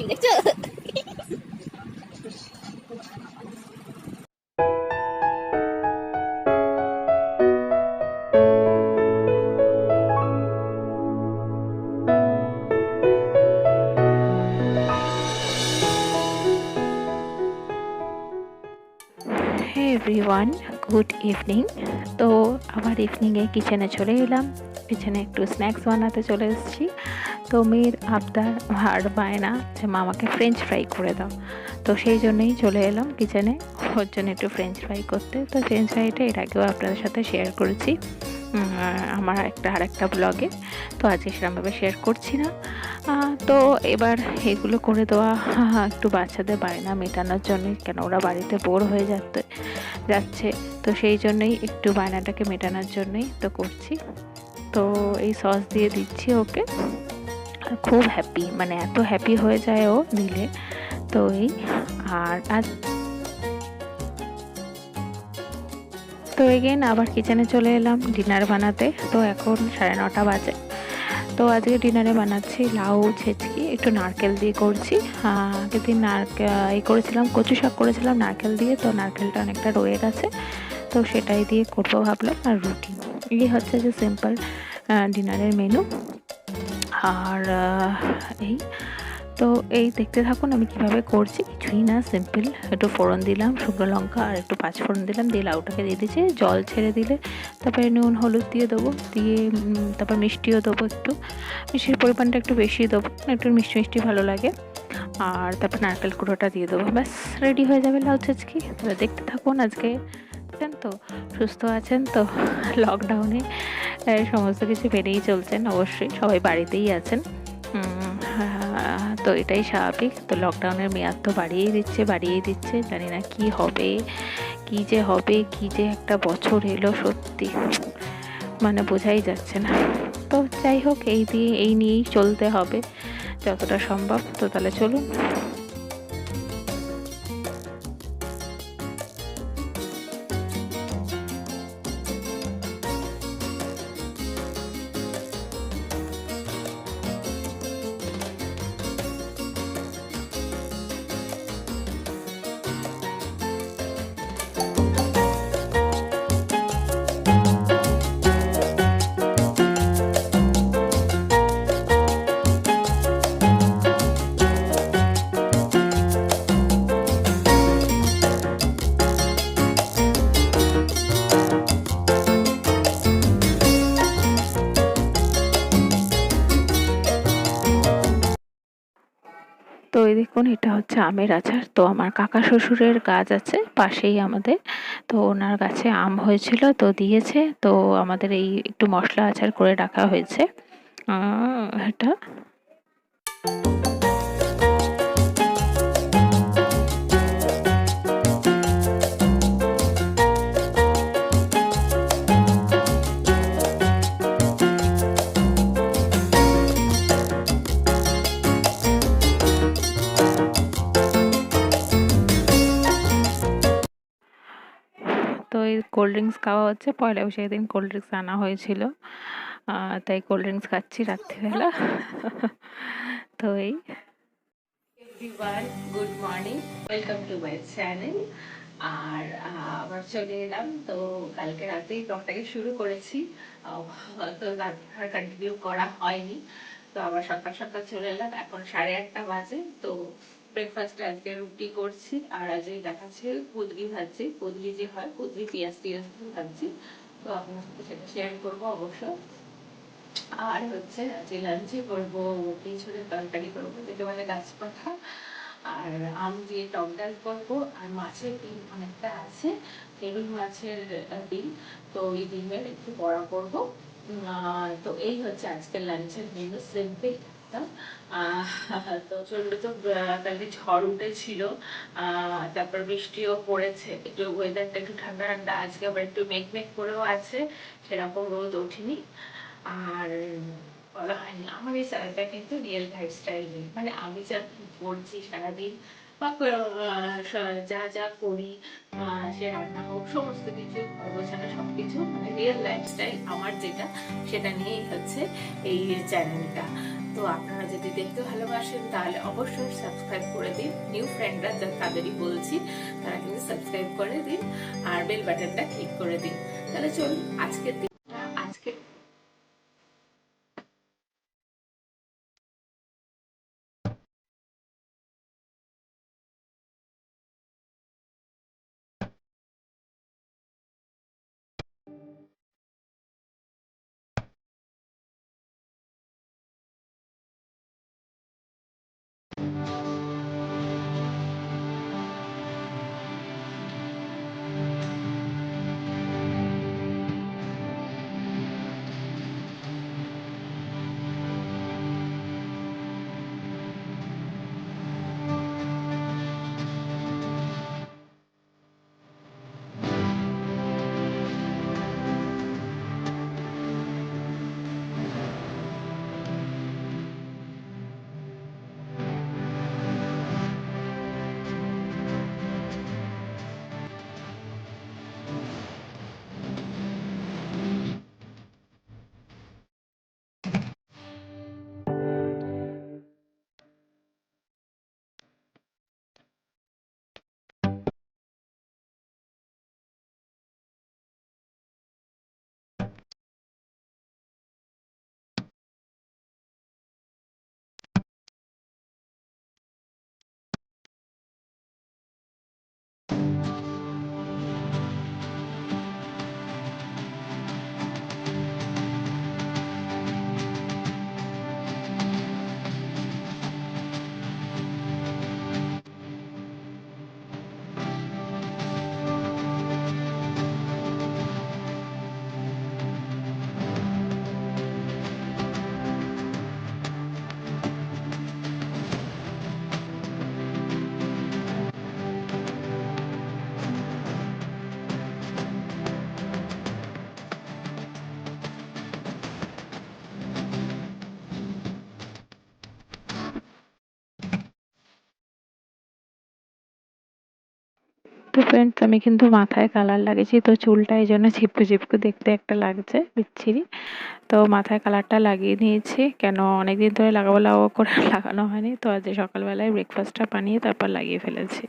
দেখছো? Hey everyone, good evening. তো আবার ইভিনিংয়ে কিচেনে চলে এলাম। কিচেনে একটু স্ন্যাক্স বানাতে চলে এসেছি। তো মেয়ের আবদার আর বায়না যে মামাকে ফ্রেঞ্চ ফ্রাই করে দাও। তো সেই জন্যই চলে এলাম কিচেনে ওর জন্য একটু ফ্রেঞ্চ ফ্রাই করতে। তো ফ্রেঞ্চ ফ্রাইটা এর আগেও আপনাদের সাথে শেয়ার করেছি আমার আরেকটা ব্লগে। তো আজকে সেরকমভাবে শেয়ার করছি না। তো এবার এগুলো করে দেওয়া একটু বাচ্চাদের বায়না মেটানোর জন্যই, কেন ওরা বাড়িতে বোর হয়ে যাচ্ছে। তো সেই জন্যই একটু বায়নাটাকে মেটানোর জন্যই তো করছি। তো এই সস দিয়ে দিচ্ছি ওকে। আর খুব হ্যাপি, মানে এত হ্যাপি হয়ে যায় ও দিলে। তো এই আর আজ তো এগেন আবার কিচেনে চলে এলাম ডিনার বানাতে। তো এখন 9:30 বাজে। তো আজকে ডিনারে বানাচ্ছি লাউ ছেচকি, একটু নারকেল দিয়ে করছি। আগের দিন করেছিলাম, কচু শাক করেছিলাম নারকেল দিয়ে। তো নারকেলটা অনেকটা রয়ে গেছে, তো সেটাই দিয়ে করবো ভাবলাম। আর রুটি, এই হচ্ছে যে সিম্পল ডিনারের মেনু। আর এই তো এই দেখতে থাকুন আমি কিভাবে করছি। কিছুই না, সিম্পল একটু ফোড়ন দিলাম, শুকনো লঙ্কা আর একটু পাঁচফোড়ন দিলাম, দিয়ে লাউটাকে দিয়ে দিয়েছি। জল ছেড়ে দিলে তারপরে নুন হলুদ দিয়ে দেবো, দিয়ে তারপর মিষ্টিও দেবো, একটু মিষ্টির পরিমাণটা একটু বেশি দেবো, একটু মিষ্টি মিষ্টি ভালো লাগে। আর তারপর নারকেল কুড়োটা দিয়ে দেবো, ব্যাস রেডি হয়ে যাবে লাউ ছেচকি। তাহলে দেখতে থাকুন। আজকে আছেন তো, সুস্থ আছেন তো? লকডাউনে সমস্ত কিছু মেনেই চলছেন, অবশ্যই সবাই বাড়িতেই আছেন। তো এটাই স্বাভাবিক। তো লকডাউনের মেয়াদ তো বাড়িয়েই দিচ্ছে। জানি না কি হবে, কি যে হবে, কি যে একটা বছর এলো, সত্যি মানে বোঝাই যাচ্ছে না। তো যাই হোক, এই নিয়েই চলতে হবে যতটা সম্ভব। তো তাহলে চলুন। তো এই দেখুন, এটা হচ্ছে আমের আচার। তো আমার কাকা শ্বশুরের গাছ আছে পাশেই আমাদের। তো ওনার গাছে আম হয়েছিল, তো দিয়েছে। তো আমাদের এই একটু মশলা আচার করে রাখা হয়েছে এটা। তো এই কোল্ড ড্রিঙ্কস খাওয়া হচ্ছে। পয়লা বৈশাখের দিন কোল্ড ড্রিঙ্কস আনা হয়েছিল, তাই কোল্ড ড্রিঙ্কস খাচ্ছি রাত্রিবেলা। তো এই everyone, good morning, welcome to my channel. আর আবার চলে এলাম। তো কালকে রাতেই ব্লগটাকে শুরু করেছি, তো আর কন্টিনিউ করা হয়নি। তো আবার সকাল সকাল চলে এলাম। এখন 8:30 বাজে। তো ব্রেকফাস্টে আজকে রুটি করছি, আর আজকে দেখাচ্ছে কুদরি ভাজছি। কুদরি যে হয়, কুদরি পেঁয়াজ টিয়াজ ভাজছি। তো আপনার সাথে সেটা শেয়ার করবো অবশ্য। আর হচ্ছে আজকে লাঞ্চে করবো কিছুদের তরকারি করবো, যেটা বলে গাছপাখা। আর আম দিয়ে টক ডাল করবো। আর মাছের ডিম অনেকটা আছে, রুই মাছের ডিম। তো ওই ডিমের একটু বড়া করবো। তো এই হচ্ছে আজকের লাঞ্চের মেনু, সিম্পল একদম। তো চলবে। তো কালকে ঝড় উঠেছিল, তারপর বৃষ্টিও পড়েছে, একটু ওয়েদারটা একটু ঠান্ডা ঠান্ডা। আজকে আবার একটু মেঘ মেঘ করেও আছে, সেরকম রোদ ওঠেনি। আর বলা হয়নি, আমার এই স্টাইলটা কিন্তু রিয়েল লাইফ স্টাইল, মানে আমি যা করছি সারাদিন, বা যা যা করি, সে রান্না হোক, সমস্ত কিছু, ঘর গোছানো, সবকিছু মানে রিয়েল লাইফস্টাইল আমার যেটা, সেটা নিয়েই হচ্ছে এই চ্যানেলটা। তো আপনারা যদি দেখতে ভালোবাসেন তাহলে অবশ্যই সাবস্ক্রাইব করে দিন। নিউ ফ্রেন্ডরা তাদেরই বলছি, তারা কিন্তু সাবস্ক্রাইব করে দিন আর বেল বাটনটা ক্লিক করে দিন। তাহলে চলুন আজকের দিনটা আজকে তো ফ্রেন্ডস, আমি কিন্তু মাথায় কালার লাগিয়েছি, তো চুলটা এই জন্য চিপকু চিপকু দেখতে একটা লাগছে, বিচ্ছিরি। তো মাথায় কালারটা লাগিয়ে নিয়েছি, কেন অনেকদিন ধরে লাগাবো লাগাবো করে লাগানো হয়নি, তো আজ সকালবেলায় ব্রেকফাস্টটা বানিয়ে তারপর লাগিয়ে ফেলেছি।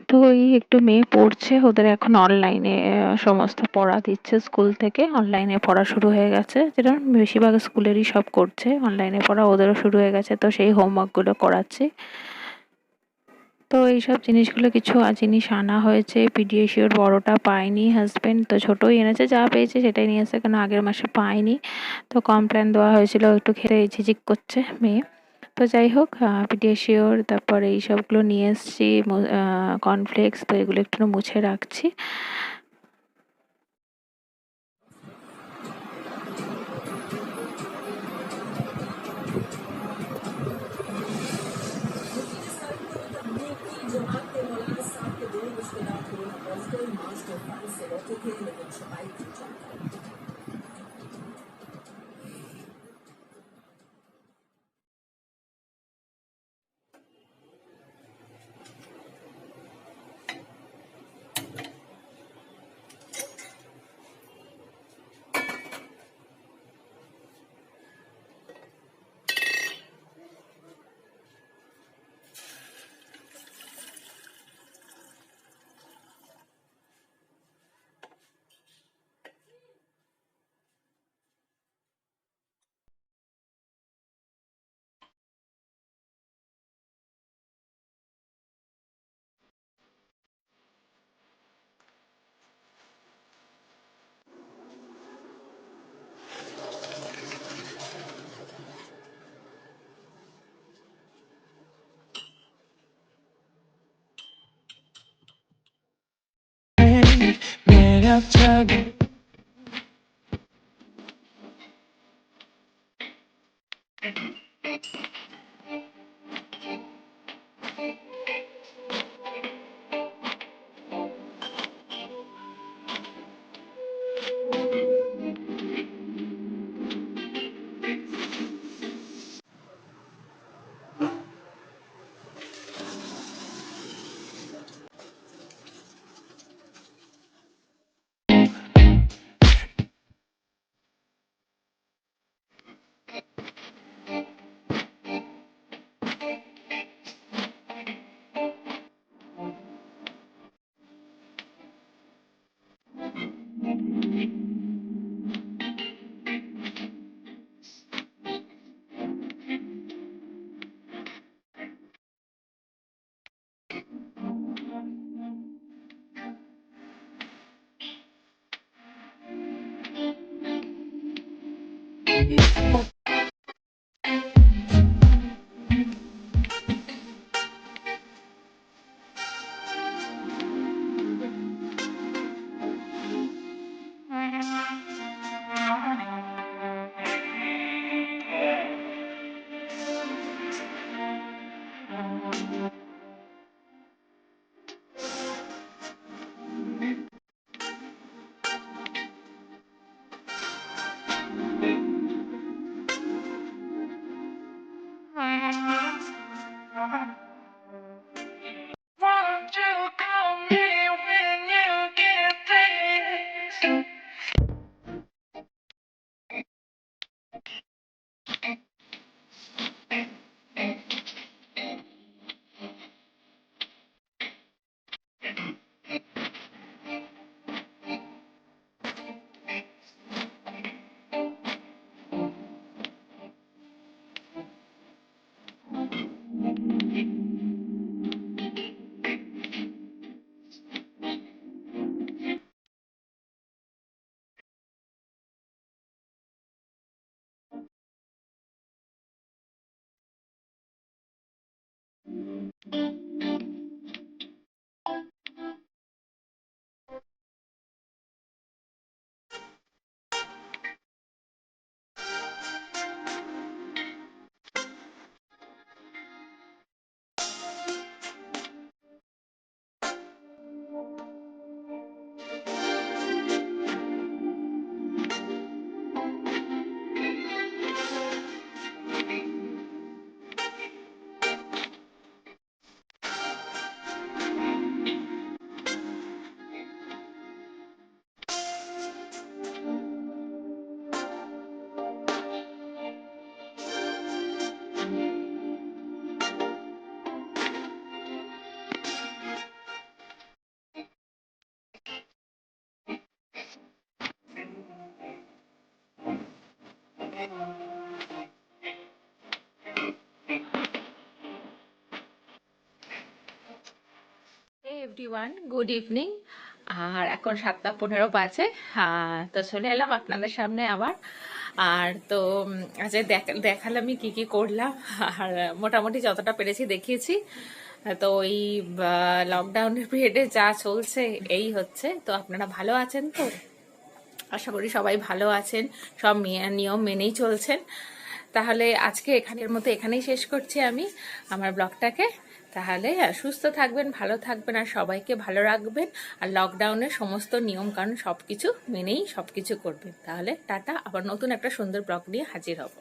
তো এই একটু মেয়ে পড়ছে, ওদের এখন অনলাইনে সমস্ত পড়া দিচ্ছে, স্কুল থেকে অনলাইনে পড়া শুরু হয়ে গেছে, যেটা বেশিরভাগ স্কুলেরই সব করছে, অনলাইনে পড়া ওদেরও শুরু হয়ে গেছে, তো সেই হোমওয়ার্কগুলো করাচ্ছি। তো এইসব জিনিসগুলো কিছু জিনিস আনা হয়েছে। পিডিয়াশিওর বড়টা পায়নি হাজবেন্ড, তো ছোটই এনেছে, যা পেয়েছে সেটাই নিয়ে এসেছে, কেন আগের মাসে পায়নি। তো কমপ্লেন দেওয়া হয়েছিল, একটু খেতে ঝিঝিক করছে মেয়ে। তো যাই হোক, পিডিয়াশিওর তারপরে এইসবগুলো নিয়ে এসেছি, কর্নফ্লেক্স, তো এগুলো একটু মুছে রাখছি। Everyone, good evening. আর এখন 7:15 বাজে। তো চলে এলাম আপনাদের সামনে আবার। আর তো আজকে দেখালামই কি কি করলাম, আর মোটামুটি যতটা পেরেছি দেখিয়েছি। তো ওই লকডাউনের পিরিয়ডে যা চলছে এই হচ্ছে। তো আপনারা ভালো আছেন তো? আশা করি সবাই ভালো আছেন, সব নিয়ম মেনেই চলছেন। তাহলে আজকে এখানের মতো এখানেই শেষ করছি আমি আমার ব্লগটাকে। তাহলে সুস্থ থাকবেন, ভালো থাকবেন, আর সবাইকে ভালো রাখবেন, আর লকডাউনের সমস্ত নিয়ম কানুন সব কিছু মেনেই সব কিছু করবেন। তাহলে টাটা, আবার নতুন একটা সুন্দর ব্লগ নিয়ে হাজির হব।